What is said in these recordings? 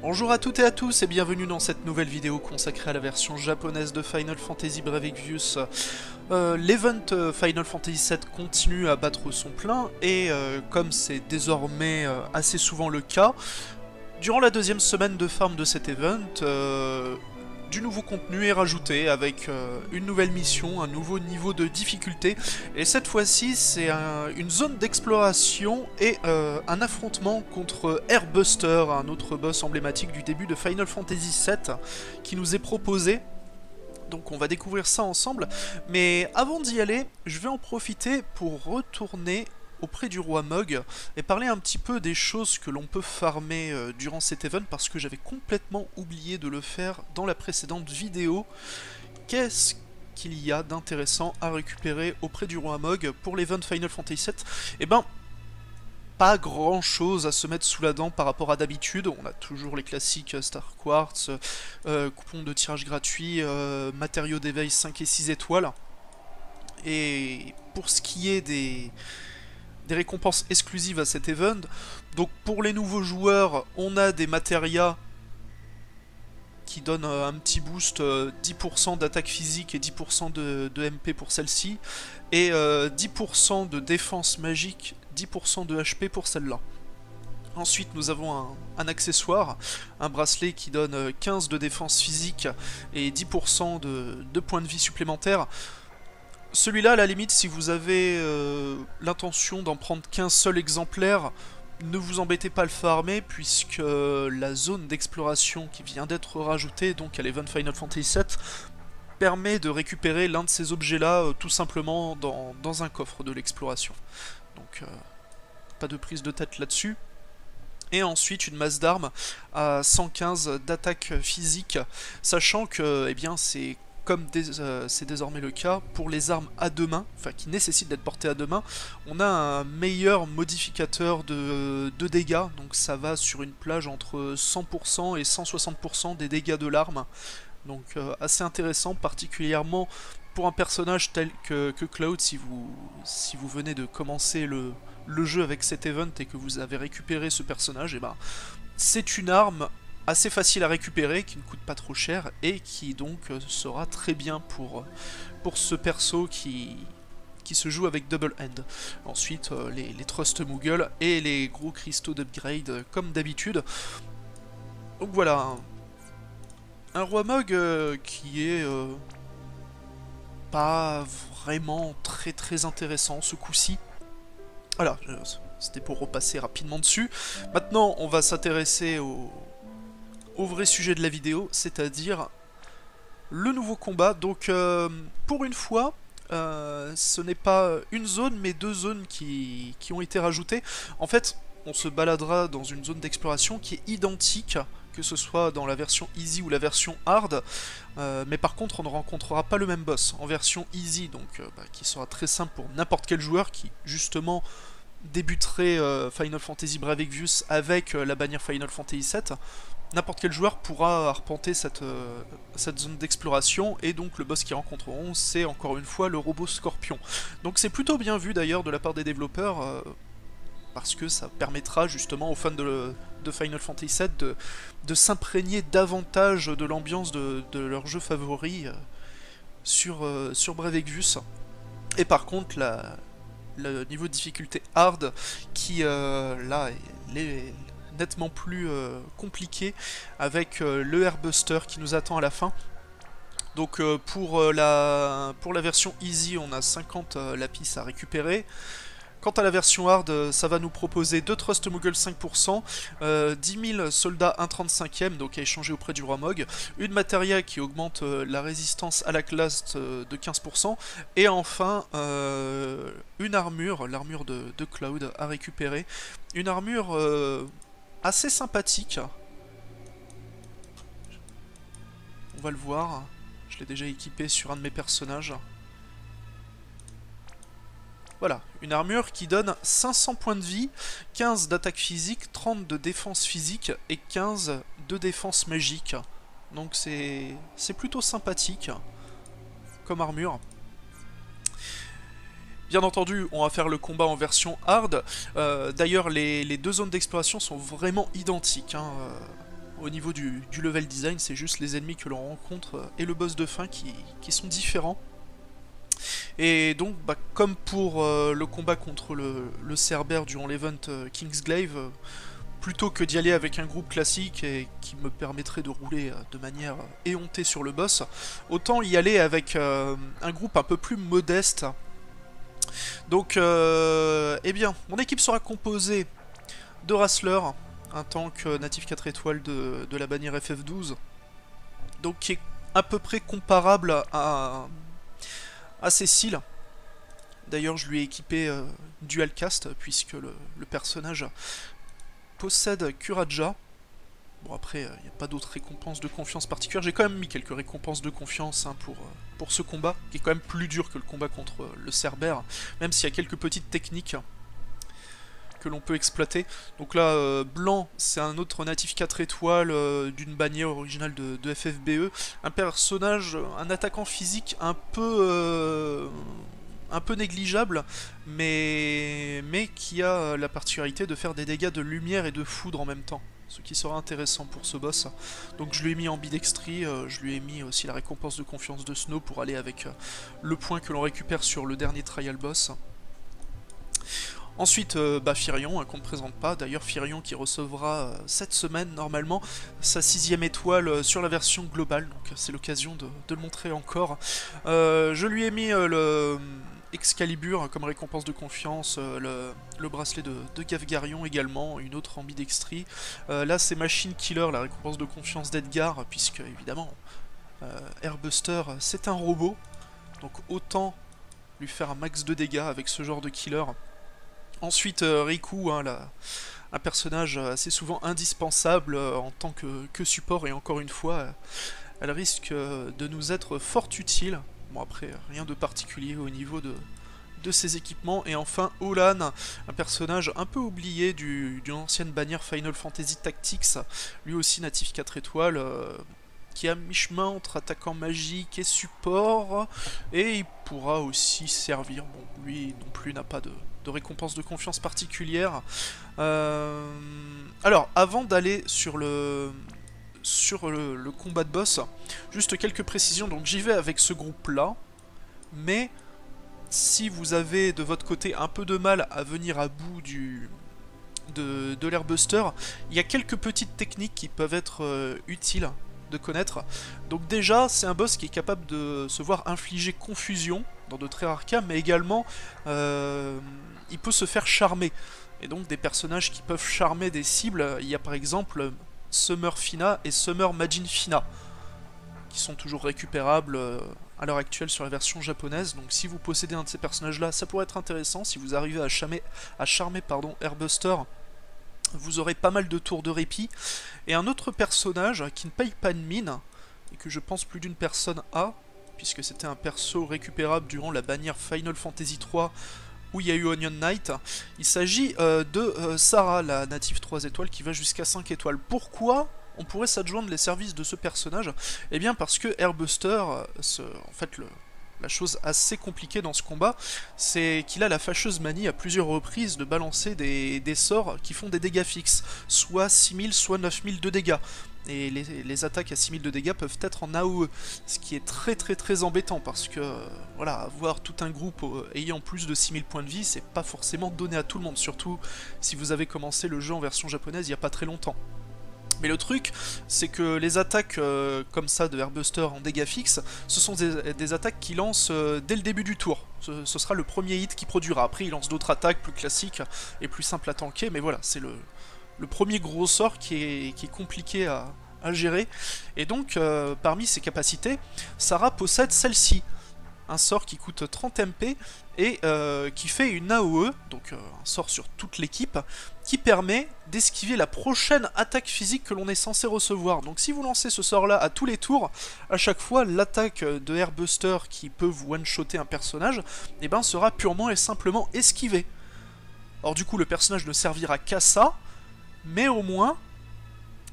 Bonjour à toutes et à tous et bienvenue dans cette nouvelle vidéo consacrée à la version japonaise de Final Fantasy Brave Exvius. L'event Final Fantasy VII continue à battre son plein et comme c'est désormais assez souvent le cas, durant la deuxième semaine de farm de cet event, du nouveau contenu est rajouté avec une nouvelle mission, un nouveau niveau de difficulté, et cette fois-ci c'est une zone d'exploration et un affrontement contre Airbuster, un autre boss emblématique du début de Final Fantasy VII qui nous est proposé. Donc on va découvrir ça ensemble, mais avant d'y aller, je vais en profiter pour retourner auprès du roi Mog et parler un petit peu des choses que l'on peut farmer durant cet event parce que j'avais complètement oublié de le faire dans la précédente vidéo. Qu'est-ce qu'il y a d'intéressant à récupérer auprès du roi Mog pour l'event Final Fantasy VII? Eh ben, pas grand chose à se mettre sous la dent par rapport à d'habitude. On a toujours les classiques Star Quartz, coupons de tirage gratuit, matériaux d'éveil 5 et 6 étoiles. Et pour ce qui est des récompenses exclusives à cet event, donc pour les nouveaux joueurs, on a des matérias qui donnent un petit boost, 10% d'attaque physique et 10% de MP pour celle-ci, et 10% de défense magique, 10% de HP pour celle-là. Ensuite, nous avons un accessoire, un bracelet qui donne 15 de défense physique et 10% de points de vie supplémentaires. Celui-là, à la limite, si vous avez l'intention d'en prendre qu'un seul exemplaire, ne vous embêtez pas à le farmer, puisque la zone d'exploration qui vient d'être rajoutée, donc à l'event Final Fantasy VII, permet de récupérer l'un de ces objets-là tout simplement dans un coffre de l'exploration. Donc, pas de prise de tête là-dessus. Et ensuite une masse d'armes à 115 d'attaque physique, sachant que eh bien, c'est comme c'est désormais le cas pour les armes à deux mains, enfin qui nécessitent d'être portées à deux mains, on a un meilleur modificateur de dégâts, donc ça va sur une plage entre 100% et 160% des dégâts de l'arme, donc assez intéressant, particulièrement pour un personnage tel que Cloud, si vous venez de commencer le jeu avec cet event et que vous avez récupéré ce personnage, et ben, c'est une arme assez facile à récupérer, qui ne coûte pas trop cher, et qui donc sera très bien pour ce perso qui se joue avec Double End. Ensuite, les Trust Moogle et les gros cristaux d'upgrade comme d'habitude. Donc voilà, un roi Mog qui est pas vraiment très intéressant ce coup-ci. Voilà, c'était pour repasser rapidement dessus. Maintenant, on va s'intéresser au vrai sujet de la vidéo, c'est-à-dire le nouveau combat. Donc, pour une fois, ce n'est pas une zone, mais deux zones qui ont été rajoutées. En fait, on se baladera dans une zone d'exploration qui est identique, que ce soit dans la version Easy ou la version Hard, mais par contre on ne rencontrera pas le même boss. En version Easy, donc qui sera très simple pour n'importe quel joueur qui justement débuterait Final Fantasy Brave Exvius avec la bannière Final Fantasy VII, n'importe quel joueur pourra arpenter cette zone d'exploration, et donc le boss qu'ils rencontreront, c'est encore une fois le robot Scorpion. Donc c'est plutôt bien vu d'ailleurs de la part des développeurs, parce que ça permettra justement aux fans de Final Fantasy VII de s'imprégner davantage de l'ambiance de leur jeu favori sur Brave Exvius. Et par contre, le niveau de difficulté hard, qui là est nettement plus compliqué, avec le Airbuster qui nous attend à la fin. Donc pour la version Easy, on a 50 lapis à récupérer. Quant à la version hard, ça va nous proposer 2 Trust Moogle 5%, 10 000 soldats 1/35e, donc à échanger auprès du roi Mog, une matéria qui augmente la résistance à la classe de 15%, et enfin une armure, l'armure de Cloud à récupérer. Une armure assez sympathique. On va le voir, je l'ai déjà équipé sur un de mes personnages. Voilà, une armure qui donne 500 points de vie, 15 d'attaque physique, 30 de défense physique et 15 de défense magique. Donc c'est plutôt sympathique comme armure. Bien entendu, on va faire le combat en version hard. D'ailleurs, les deux zones d'exploration sont vraiment identiques, hein. au niveau du level design, c'est juste les ennemis que l'on rencontre et le boss de fin qui sont différents. Et donc, bah, comme pour le combat contre le Cerbère durant l'event Kingsglaive, plutôt que d'y aller avec un groupe classique et qui me permettrait de rouler de manière éhontée sur le boss, autant y aller avec un groupe un peu plus modeste. Donc, eh bien, mon équipe sera composée de Wrestler, un tank natif 4 étoiles de la bannière FF12, donc qui est à peu près comparable à Cécile. D'ailleurs, je lui ai équipé Dual Cast, puisque le personnage possède Kuraja. Bon, après, il n'y a pas d'autres récompenses de confiance particulières. J'ai quand même mis quelques récompenses de confiance hein, pour ce combat, qui est quand même plus dur que le combat contre le Cerbère, même s'il y a quelques petites techniques que l'on peut exploiter. Donc là, Blanc, c'est un autre natif 4 étoiles d'une bannière originale de FFBE. Un personnage, un attaquant physique un peu négligeable, mais qui a la particularité de faire des dégâts de lumière et de foudre en même temps. Ce qui sera intéressant pour ce boss. Donc je lui ai mis ambidextrie, je lui ai mis aussi la récompense de confiance de Snow pour aller avec le point que l'on récupère sur le dernier trial boss. Ensuite, Firion, qu'on ne présente pas. D'ailleurs, Firion qui recevra cette semaine, normalement, sa 6ème étoile sur la version globale. Donc c'est l'occasion de le montrer encore. Je lui ai mis le Excalibur comme récompense de confiance, le bracelet de Gavgarion également, une autre ambidextrie. Là, c'est Machine Killer, la récompense de confiance d'Edgar, puisque, évidemment, Airbuster, c'est un robot. Donc autant lui faire un max de dégâts avec ce genre de killer. Ensuite, Riku, hein, un personnage assez souvent indispensable en tant que support, et encore une fois, elle risque de nous être fort utile. Bon, après, rien de particulier au niveau de ses équipements. Et enfin, Olan, un personnage un peu oublié d'une ancienne bannière Final Fantasy Tactics, lui aussi natif 4 étoiles, qui est à mi-chemin entre attaquant magique et support, et il pourra aussi servir. Bon, lui non plus n'a pas de récompense de confiance particulière. Alors, avant d'aller sur le combat de boss, juste quelques précisions. Donc j'y vais avec ce groupe-là, mais si vous avez de votre côté un peu de mal à venir à bout de l'Airbuster, il y a quelques petites techniques qui peuvent être utiles de connaître. Donc déjà, c'est un boss qui est capable de se voir infliger confusion dans de très rares cas, mais également il peut se faire charmer. Et donc des personnages qui peuvent charmer des cibles, il y a par exemple Summer Fina et Summer Majin Fina, qui sont toujours récupérables à l'heure actuelle sur la version japonaise. Donc si vous possédez un de ces personnages là, ça pourrait être intéressant. Si vous arrivez à charmer Airbuster, vous aurez pas mal de tours de répit. Et un autre personnage qui ne paye pas de mine, et que je pense plus d'une personne a, puisque c'était un perso récupérable durant la bannière Final Fantasy 3 où il y a eu Onion Knight. Il s'agit de Sarah, la native 3 étoiles qui va jusqu'à 5 étoiles. Pourquoi on pourrait s'adjoindre les services de ce personnage? Eh bien parce que Airbuster, en fait la chose assez compliquée dans ce combat, c'est qu'il a la fâcheuse manie à plusieurs reprises de balancer des sorts qui font des dégâts fixes, soit 6000, soit 9000 de dégâts. Et les attaques à 6000 de dégâts peuvent être en AOE, ce qui est très embêtant, parce que voilà, avoir tout un groupe ayant plus de 6000 points de vie, c'est pas forcément donné à tout le monde, surtout si vous avez commencé le jeu en version japonaise il n'y a pas très longtemps. Mais le truc, c'est que les attaques comme ça de Airbuster en dégâts fixes, ce sont des attaques qui lancent dès le début du tour. Ce sera le premier hit qui produira. Après, il lance d'autres attaques plus classiques et plus simples à tanker, mais voilà, c'est le premier gros sort qui est compliqué à gérer. Et donc, parmi ses capacités, Sarah possède celle-ci. Un sort qui coûte 30 MP et qui fait une AOE, donc un sort sur toute l'équipe, qui permet d'esquiver la prochaine attaque physique que l'on est censé recevoir. Donc si vous lancez ce sort-là à tous les tours, à chaque fois, l'attaque de Airbuster qui peut vous one-shotter un personnage, eh ben, sera purement et simplement esquivée. Or du coup, le personnage ne servira qu'à ça, mais au moins,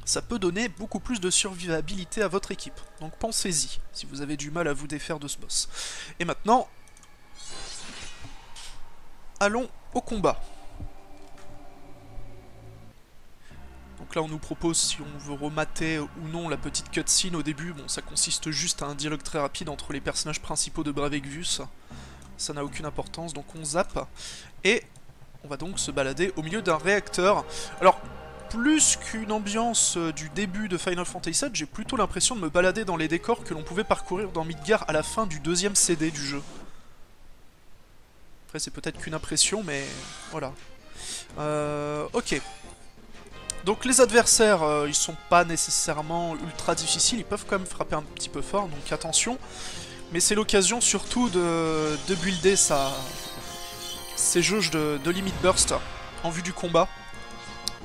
ça peut donner beaucoup plus de survivabilité à votre équipe. Donc pensez-y, si vous avez du mal à vous défaire de ce boss. Et maintenant, allons au combat. Donc là on nous propose si on veut remater ou non la petite cutscene au début. Bon, ça consiste juste à un dialogue très rapide entre les personnages principaux de Brave Exvius. Ça n'a aucune importance, donc on zappe. Et on va donc se balader au milieu d'un réacteur. Alors, plus qu'une ambiance du début de Final Fantasy VII, j'ai plutôt l'impression de me balader dans les décors que l'on pouvait parcourir dans Midgar à la fin du deuxième CD du jeu. Après c'est peut-être qu'une impression, mais voilà. Ok. Donc les adversaires, ils sont pas nécessairement ultra difficiles, ils peuvent quand même frapper un petit peu fort, donc attention. Mais c'est l'occasion surtout de builder ses jauges de limit burst en vue du combat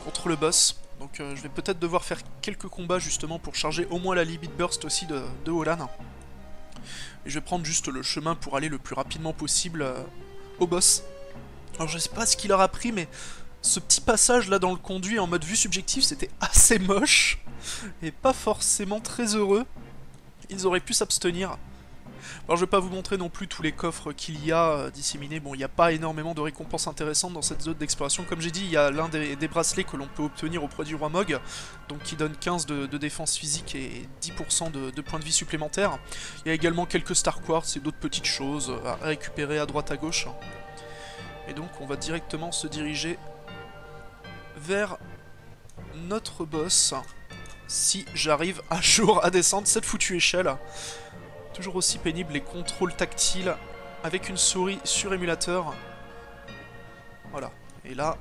contre le boss. Donc je vais peut-être devoir faire quelques combats justement pour charger au moins la limit burst aussi de Olan. Et je vais prendre juste le chemin pour aller le plus rapidement possible au boss. Alors je sais pas ce qu'il leur a pris, mais ce petit passage là dans le conduit en mode vue subjective, c'était assez moche et pas forcément très heureux. Ils auraient pu s'abstenir. Alors je vais pas vous montrer non plus tous les coffres qu'il y a disséminés. Bon, il n'y a pas énormément de récompenses intéressantes dans cette zone d'exploration. Comme j'ai dit, il y a l'un des bracelets que l'on peut obtenir auprès du roi Mog, donc qui donne 15 de défense physique et 10% de points de vie supplémentaires. Il y a également quelques Star Quartz et d'autres petites choses à récupérer à droite à gauche. Et donc on va directement se diriger vers notre boss, si j'arrive un jour à descendre cette foutue échelle. Toujours aussi pénible les contrôles tactiles avec une souris sur émulateur. Voilà. Et là,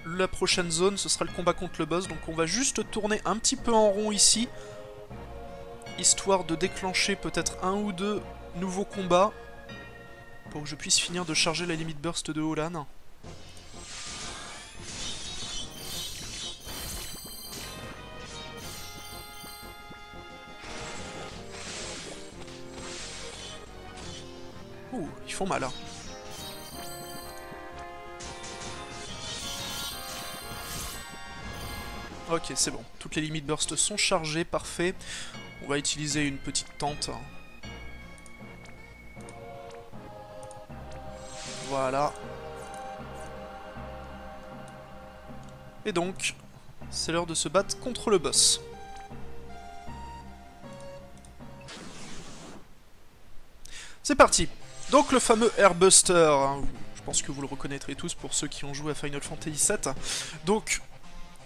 la prochaine zone, ce sera le combat contre le boss. Donc on va juste tourner un petit peu en rond ici, histoire de déclencher peut-être un ou deux nouveaux combats, pour que je puisse finir de charger la limite burst de Olan. Ouh, ils font mal. Ok, c'est bon. Toutes les limites burst sont chargées, parfait. On va utiliser une petite tente. Voilà. Et donc, c'est l'heure de se battre contre le boss. C'est parti. Donc le fameux Airbuster, hein, je pense que vous le reconnaîtrez tous pour ceux qui ont joué à Final Fantasy VII. Donc,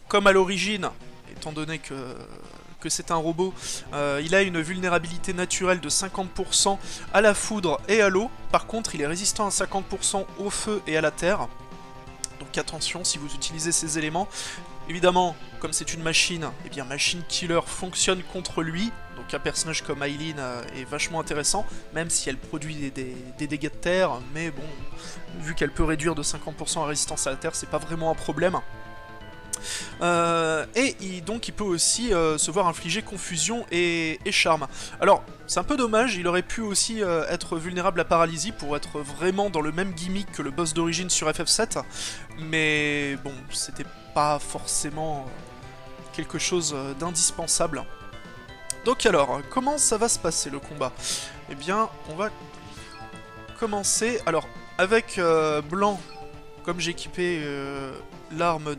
comme à l'origine, étant donné que c'est un robot, il a une vulnérabilité naturelle de 50% à la foudre et à l'eau. Par contre, il est résistant à 50% au feu et à la terre. Donc attention si vous utilisez ces éléments. Évidemment, comme c'est une machine, eh bien Machine Killer fonctionne contre lui. Donc un personnage comme Eileen est vachement intéressant, même si elle produit des dégâts de terre. Mais bon, vu qu'elle peut réduire de 50% la résistance à la terre, c'est pas vraiment un problème. Donc il peut aussi se voir infliger confusion et charme. Alors, c'est un peu dommage, il aurait pu aussi être vulnérable à paralysie pour être vraiment dans le même gimmick que le boss d'origine sur FF7. Mais bon, c'était pas forcément quelque chose d'indispensable. Donc alors, comment ça va se passer le combat? Eh bien, on va commencer, alors, avec Blanc, comme j'ai équipé l'arme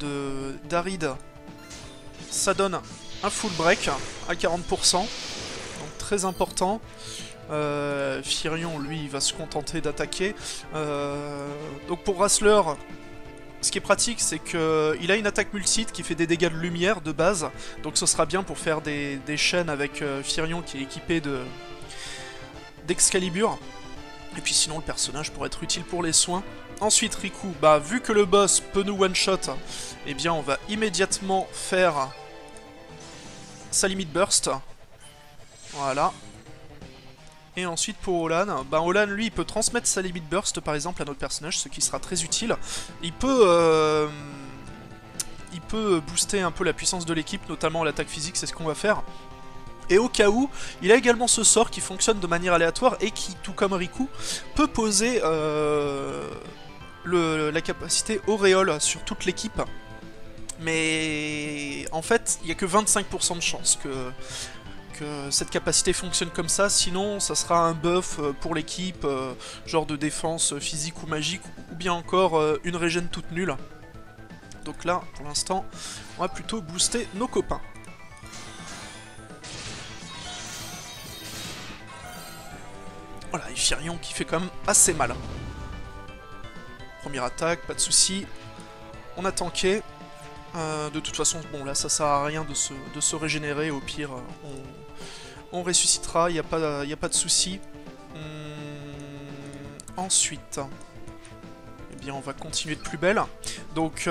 d'Arid, ça donne un full break à 40%, donc très important. Firion, lui, il va se contenter d'attaquer. Donc pour Rassler, ce qui est pratique, c'est qu'il a une attaque multisite qui fait des dégâts de lumière de base, donc ce sera bien pour faire des chaînes avec Firion qui est équipé d'Excalibur. Et puis sinon le personnage pourrait être utile pour les soins. Ensuite Riku, bah vu que le boss peut nous one-shot, eh bien on va immédiatement faire sa limite burst. Voilà. Et ensuite pour Olan, bah Olan lui il peut transmettre sa limite burst par exemple à notre personnage, ce qui sera très utile. Il peut booster un peu la puissance de l'équipe, notamment l'attaque physique, c'est ce qu'on va faire. Et au cas où, il a également ce sort qui fonctionne de manière aléatoire et qui, tout comme Riku, peut poser la capacité auréole sur toute l'équipe. Mais en fait, il n'y a que 25% de chance que cette capacité fonctionne comme ça, sinon ça sera un buff pour l'équipe, genre de défense physique ou magique, ou bien encore une régène toute nulle. Donc là, pour l'instant, on va plutôt booster nos copains. Voilà, Ephyrion qui fait quand même assez mal. Première attaque, pas de soucis. On a tanké. De toute façon, bon là ça sert à rien de se régénérer, au pire on ressuscitera, il n'y a pas de souci. Ensuite, eh bien on va continuer de plus belle. Donc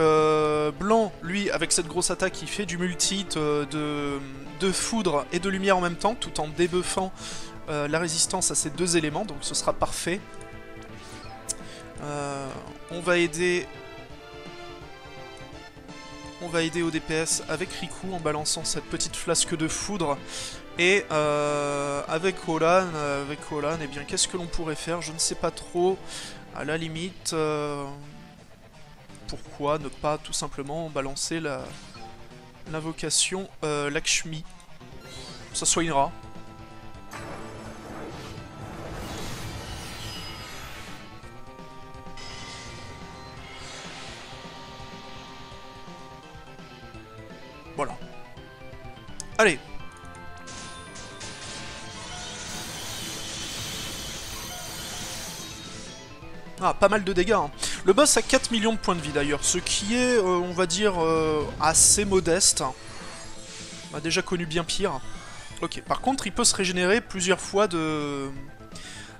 Blanc, lui, avec cette grosse attaque, il fait du multi de foudre et de lumière en même temps, tout en débuffant la résistance à ces deux éléments, donc ce sera parfait. On va aider au DPS avec Riku en balançant cette petite flasque de foudre. Et avec Olan, eh bien qu'est-ce que l'on pourrait faire? Je ne sais pas trop. À la limite, pourquoi ne pas tout simplement balancer l'invocation Lakshmi? Ça soignera. Voilà. Allez. Ah, pas mal de dégâts. Hein. Le boss a 4 millions de points de vie d'ailleurs, ce qui est, on va dire, assez modeste. On a déjà connu bien pire. Ok, par contre, il peut se régénérer plusieurs fois de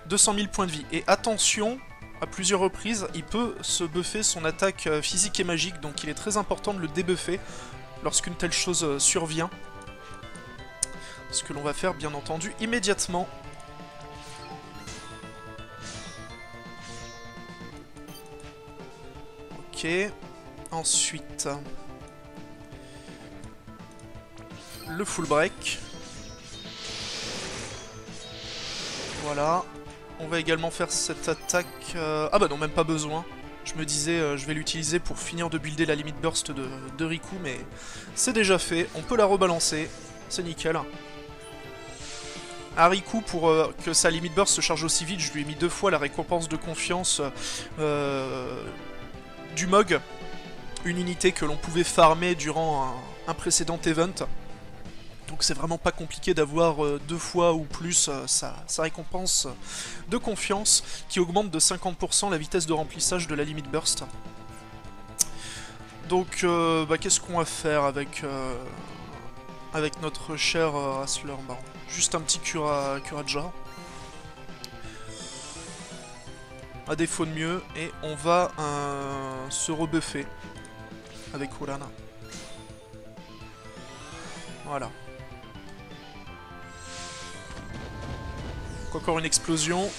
200 000 points de vie. Et attention, à plusieurs reprises, il peut se buffer son attaque physique et magique, donc il est très important de le débuffer lorsqu'une telle chose survient. Ce que l'on va faire, bien entendu, immédiatement. Ok. Ensuite, le full break. Voilà. On va également faire cette attaque... Ah bah non, même pas besoin. Je me disais, je vais l'utiliser pour finir de builder la limite burst de Riku, mais c'est déjà fait. On peut la rebalancer. C'est nickel. À Riku, pour que sa limite burst se charge aussi vite, je lui ai mis 2 fois la récompense de confiance du Mog. Une unité que l'on pouvait farmer durant un précédent event. Donc c'est vraiment pas compliqué d'avoir 2 fois ou plus sa récompense de confiance qui augmente de 50% la vitesse de remplissage de la limite burst. Donc bah, qu'est-ce qu'on va faire avec notre cher Hassler? Bah, juste un petit Kuraja. À défaut de mieux, et on va se rebuffer avec Olan. Voilà. Donc encore une explosion.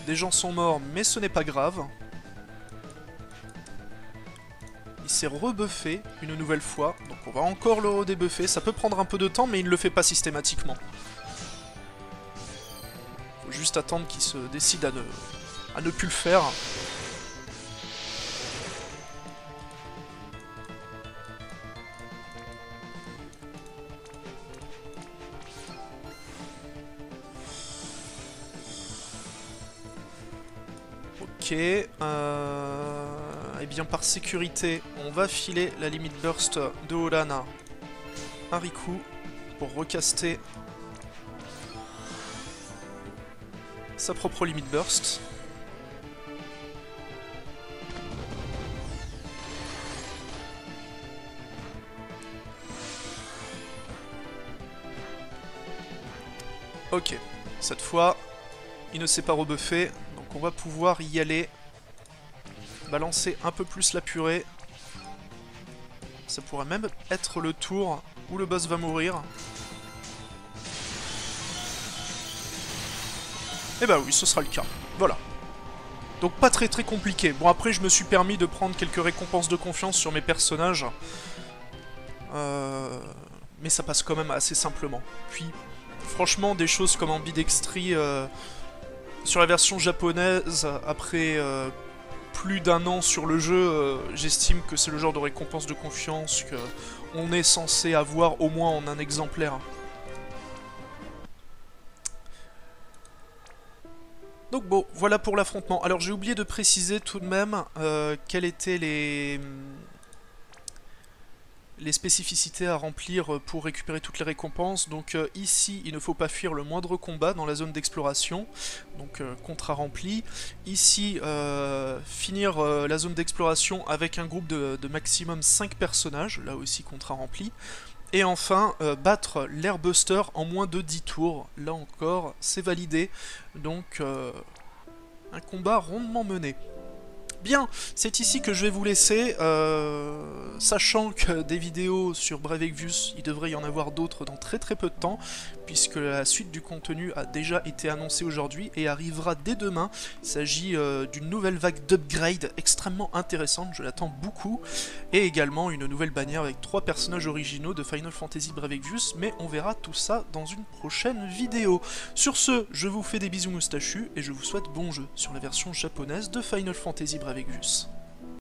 Des gens sont morts, mais ce n'est pas grave. Il s'est rebuffé une nouvelle fois, donc on va encore le redébuffer. Ça peut prendre un peu de temps, mais il ne le fait pas systématiquement. Faut juste attendre qu'il se décide à ne plus le faire. Ok, eh bien par sécurité, on va filer la limite burst de Olan à Riku pour recaster sa propre limite burst. Ok, cette fois, il ne s'est pas rebuffé. On va pouvoir y aller, balancer un peu plus la purée. Ça pourrait même être le tour où le boss va mourir. Et bah oui, ce sera le cas. Voilà. Donc pas très compliqué. Bon après je me suis permis de prendre quelques récompenses de confiance sur mes personnages. Mais ça passe quand même assez simplement. Puis franchement des choses comme ambidextrie... sur la version japonaise, après plus d'1 an sur le jeu, j'estime que c'est le genre de récompense de confiance qu'on est censé avoir au moins en un exemplaire. Donc bon, voilà pour l'affrontement. Alors j'ai oublié de préciser tout de même quelles étaient les spécificités à remplir pour récupérer toutes les récompenses. Donc ici, il ne faut pas fuir le moindre combat dans la zone d'exploration, donc contrat rempli. Ici, finir la zone d'exploration avec un groupe de maximum 5 personnages, là aussi contrat rempli. Et enfin, battre l'Airbuster en moins de 10 tours, là encore, c'est validé, donc un combat rondement mené. Bien, c'est ici que je vais vous laisser, sachant que des vidéos sur Brave Exvius, il devrait y en avoir d'autres dans très peu de temps, puisque la suite du contenu a déjà été annoncée aujourd'hui et arrivera dès demain. Il s'agit d'une nouvelle vague d'upgrade extrêmement intéressante, je l'attends beaucoup, et également une nouvelle bannière avec 3 personnages originaux de Final Fantasy Brave Exvius, mais on verra tout ça dans une prochaine vidéo. Sur ce, je vous fais des bisous moustachus et je vous souhaite bon jeu sur la version japonaise de Final Fantasy Brave Exvius.